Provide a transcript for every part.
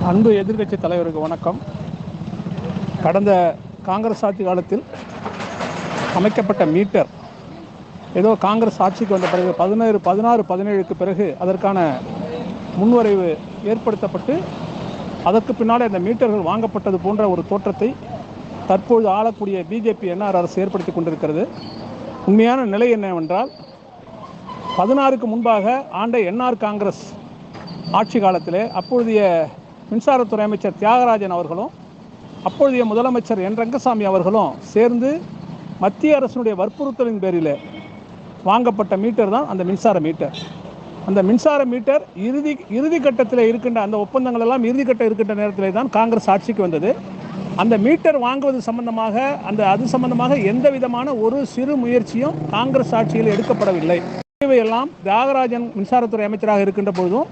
அன்பு எதிர்க்கட்சி தலைவருக்கு வணக்கம். கடந்த காங்கிரஸ் ஆட்சி காலத்தில் அமைக்கப்பட்ட மீட்டர் ஏதோ காங்கிரஸ் ஆட்சிக்கு வந்த பிறகு 16-17க்கு பிறகு அதற்கான முன்வரைவு ஏற்படுத்தப்பட்டு அதற்கு பின்னாலே அந்த மீட்டர்கள் வாங்கப்பட்டது போன்ற ஒரு தோற்றத்தை தற்போது ஆளக்கூடிய பிஜேபி என்ஆர் அரசு ஏற்படுத்தி கொண்டிருக்கிறது. உண்மையான நிலை என்னவென்றால் 16க்கு முன்பாக ஆண்ட என்ஆர் காங்கிரஸ் ஆட்சி காலத்திலே அப்பொழுதைய மின்சாரத்துறை அமைச்சர் தியாகராஜன் அவர்களும் அப்பொழுதைய முதலமைச்சர் என் ரங்கசாமி அவர்களும் சேர்ந்து மத்திய அரசினுடைய வற்புறுத்தலின் பேரில் வாங்கப்பட்ட மீட்டர் தான் அந்த மின்சார மீட்டர். அந்த மின்சார மீட்டர் இறுதி கட்டத்தில் இருக்கின்ற அந்த ஒப்பந்தங்கள் எல்லாம் இறுதிக்கட்டம் இருக்கின்ற நேரத்தில் தான் காங்கிரஸ் ஆட்சிக்கு வந்தது. அந்த மீட்டர் வாங்குவது சம்பந்தமாக அது சம்பந்தமாக எந்த விதமான ஒரு சிறு முயற்சியும் காங்கிரஸ் ஆட்சியில் எடுக்கப்படவில்லை. இவையெல்லாம் தியாகராஜன் மின்சாரத்துறை அமைச்சராக இருக்கின்ற பொழுதும்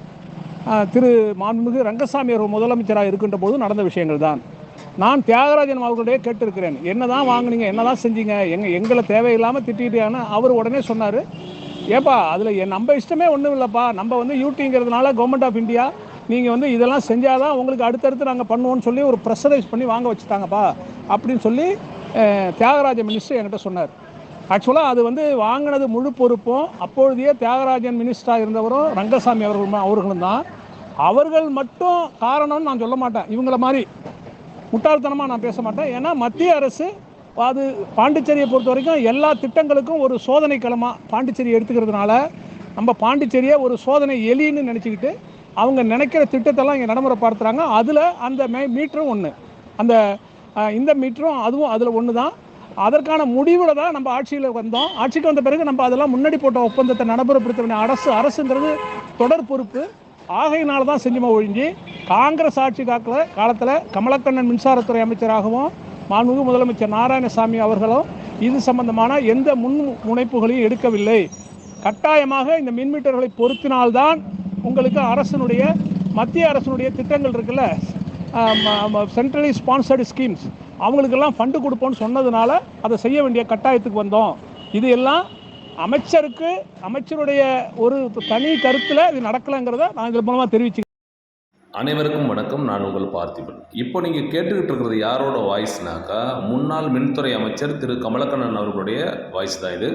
திரு மாண்புமிகு ரங்கசாமி அவர்கள் முதலமைச்சராக இருக்கின்ற போது நடந்த விஷயங்கள் தான். நான் தியாகராஜன் அவர்களுடைய கேட்டிருக்கிறேன், என்னதான் வாங்கினீங்க, என்னதான் செஞ்சீங்க, எங்களை தேவையில்லாமல் திட்டிட்டான்னு. அவர் உடனே சொன்னார், ஏப்பா அதில் நம்ம இஷ்டமே ஒன்றும் இல்லைப்பா, நம்ம யூடிங்கிறதுனால கவர்மெண்ட் ஆஃப் இந்தியா நீங்கள் இதெல்லாம் செஞ்சாதான் உங்களுக்கு அடுத்தடுத்து நாங்கள் பண்ணுவோன்னு சொல்லி ஒரு ப்ரெஷரைஸ் பண்ணி வாங்க வச்சுட்டாங்கப்பா அப்படின்னு சொல்லி தியாகராஜன் மினிஸ்டர் என்கிட்ட சொன்னார். ஆக்சுவலாக அது வாங்கினது முழு பொறுப்பும் அப்பொழுதைய தியாகராஜன் மினிஸ்டராக இருந்தவரும் ரங்கசாமி அவர்களும் தான். அவர்கள் மட்டும் காரணம்னு நான் சொல்ல மாட்டேன், இவங்கள மாதிரி முட்டாள்தனமாக நான் பேச மாட்டேன். ஏன்னா மத்திய அரசு அது பாண்டிச்சேரியை பொறுத்த வரைக்கும் எல்லா திட்டங்களுக்கும் ஒரு சோதனை களமாக பாண்டிச்சேரி எடுத்துக்கிறதுனால நம்ம பாண்டிச்சேரியை ஒரு சோதனை எலின்னு நினச்சிக்கிட்டு அவங்க நினைக்கிற திட்டத்தெல்லாம் இங்கே நடைமுறைப்படுத்துகிறாங்க. அதில் அந்த மீட்டரும் ஒன்று, இந்த மீட்டரும் அதுவும் அதில் ஒன்று தான். அதற்கான முடிவில் தான் நம்ம ஆட்சியில் வந்தோம். ஆட்சிக்கு வந்த பிறகு நம்ம அதெல்லாம் முன்னாடி போட்ட ஒப்பந்தத்தை நடைமுறைப்படுத்த வேண்டிய அரசுங்கிறது தொடர் பொறுப்பு. ஆகையினால தான் செஞ்சுமா ஒழிஞ்சு காங்கிரஸ் ஆட்சி காலத்தில் கமலக்கண்ணன் மின்சாரத்துறை அமைச்சராகவும் மாண்புமிகு முதலமைச்சர் நாராயணசாமி அவர்களும் இது சம்பந்தமான எந்த முன்முனைப்புகளையும் எடுக்கவில்லை. கட்டாயமாக இந்த மின்மீட்டர்களை பொருத்தினால்தான் உங்களுக்கு மத்திய அரசினுடைய திட்டங்கள் இருக்குல்ல, சென்ட்ரலி ஸ்பான்சர்டு ஸ்கீம்ஸ், அவங்களுக்கெல்லாம் ஃபண்டு கொடுப்போம்னு சொன்னதுனால அதை செய்ய வேண்டிய கட்டாயத்துக்கு வந்தோம். இது எல்லாம் அமைச்சருடைய ஒரு தனி கருத்தில் இது நடக்கலைங்கிறத நான் இதன் மூலமாக தெரிவிச்சு. அனைவருக்கும் வணக்கம். நான் உங்கள் பார்த்திபன். இப்போ நீங்கள் கேட்டுக்கிட்டு இருக்கிறது யாரோட வாய்ஸ்னாக்கா, முன்னாள் மின்துறை அமைச்சர் திரு கமலக்கண்ணன் அவர்களுடைய வாய்ஸ் தான் இது.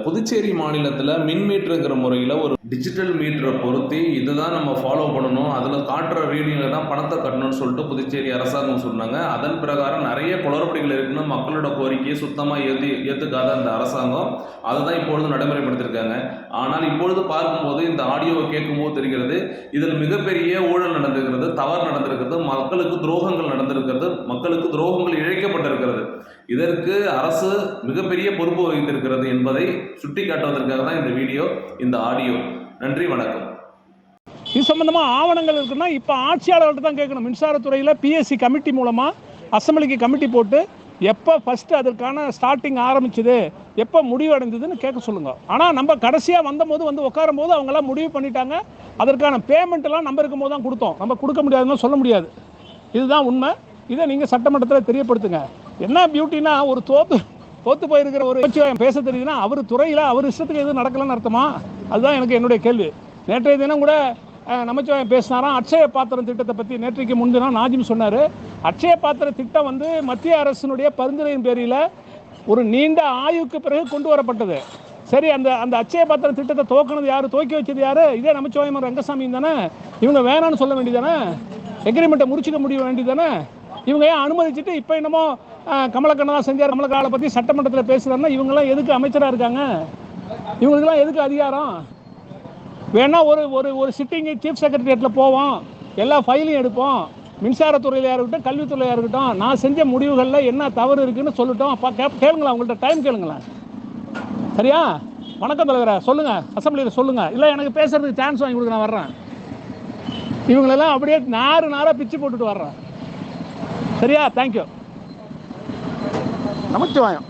புதுச்சேரி மாநிலத்தில் மின் மீட்டருங்கிற முறையில் ஒரு டிஜிட்டல் மீட்டரை பொருத்தி இதுதான் நம்ம ஃபாலோ பண்ணணும், அதில் காட்டுற ரீடிங்கில் தான் பணத்தை கட்டணும்னு சொல்லிட்டு புதுச்சேரி அரசாங்கம் சொன்னாங்க. அதன் பிரகாரம் நிறைய குளறுபடிகள் இருக்குன்னு மக்களோட கோரிக்கையை சுத்தமாக ஏற்றுக்காத அந்த அரசாங்கம் அதை தான் இப்பொழுது நடைமுறைப்படுத்தியிருக்காங்க. ஆனால் இப்பொழுது பார்க்கும்போது இந்த ஆடியோவை கேட்கும்போது தெரிகிறது இதில் மிகப்பெரிய ஊழல் நடந்திருக்கிறது, தவறு நடந்திருக்கிறது, மக்களுக்கு துரோகங்கள் நடந்திருக்கிறது, மக்களுக்கு துரோகங்கள் இழைக்கப்பட்டிருக்கிறது. இதற்கு அரசு மிகப்பெரிய பொறுப்பு வகித்திருக்கிறது என்பதை சுட்டி காட்டுவதற்காக தான் இந்த வீடியோ, இந்த ஆடியோ. நன்றி, வணக்கம். இது சம்பந்தமாக ஆவணங்கள் இருக்குன்னா இப்போ ஆட்சியாளர்கள்ட்ட தான் கேட்கணும். மின்சாரத்துறையில் பிஎஸ்சி கமிட்டி மூலமாக அசம்பிளிக்கு கமிட்டி போட்டு எப்போ ஃபஸ்ட்டு அதற்கான ஸ்டார்டிங் ஆரம்பிச்சுது, எப்போ முடிவடைந்ததுன்னு கேட்க சொல்லுங்கள். ஆனால் நம்ம கடைசியாக வந்தபோது உட்காரும் போது அவங்களாம் முடிவு பண்ணிட்டாங்க. அதற்கான பேமெண்ட்டெல்லாம் நம்ம இருக்கும் போது தான் கொடுத்தோம், நம்ம கொடுக்க முடியாதுன்னு சொல்ல முடியாது. இதுதான் உண்மை. இதை நீங்கள் சட்டமன்றத்தில் தெரியப்படுத்துங்க. என்ன பியூட்டினா, ஒரு தோத்து போயிருக்கிற ஒரு பேச தெரியுதுன்னா அவர் துறையில் அவர் இஷ்டத்துக்கு எதுவும் நடக்கலன்னு அர்த்தமா? அதுதான் எனக்கு என்னுடைய கேள்வி. நேற்றைய தினம் கூட நமச்சிவாயம் பேசினாராம் அட்சய பாத்திரம் திட்டத்தை பற்றி. நேற்றைக்கு முன்தினம் நாஜிம் சொன்னார், அட்சய பாத்திர திட்டம் மத்திய அரசினுடைய பரிந்துரையின் பேரில் ஒரு நீண்ட ஆய்வுக்கு பிறகு கொண்டு வரப்பட்டது. சரி, அந்த அட்சய பாத்திர திட்டத்தை துவக்கினது யார், துவக்கி வச்சது யார்? இதே நமச்சிவாயம் ரங்கசாமி தானே. இவங்க வேணான்னு சொல்ல வேண்டியதானே, எக்ரிமெண்ட்டை முடிச்சுக்க முடிய வேண்டியதானே. இவங்க ஏன் அனுமதிச்சுட்டு இப்போ என்னமோ கமலக்கண்ணன் தான் செஞ்சார், கமலக்காலை பற்றி சட்டமன்றத்தில் பேசுகிறாருன்னா இவங்கெல்லாம் எதுக்கு அமைச்சராக இருக்காங்க? இவங்களுக்கெல்லாம் எதுக்கு அதிகாரம்? வேணா ஒரு சிட்டிங்கு சீஃப் செக்ரட்டரியேட்டில் போவோம், எல்லா ஃபைலையும் எடுப்போம், மின்சாரத்துறையிலையாக இருக்கட்டும் கல்வித்துறையாக இருக்கட்டும், நான் செஞ்ச முடிவுகளில் என்ன தவறு இருக்குன்னு சொல்லட்டும். கேளுங்களேன், அவங்கள்ட்ட டைம் கேளுங்களேன். சரியா? வணக்கம் தலைவரை, சொல்லுங்கள், அசம்பிளியில் சொல்லுங்கள். இல்லை எனக்கு பேசுகிறதுக்கு சான்ஸ் வாங்கி கொடுக்க நான் வர்றேன். இவங்களெல்லாம் அப்படியே நாராக பிச்சு போட்டுட்டு வர்றேன். சரியா? தேங்க்யூ. நமச்சிவாயம்.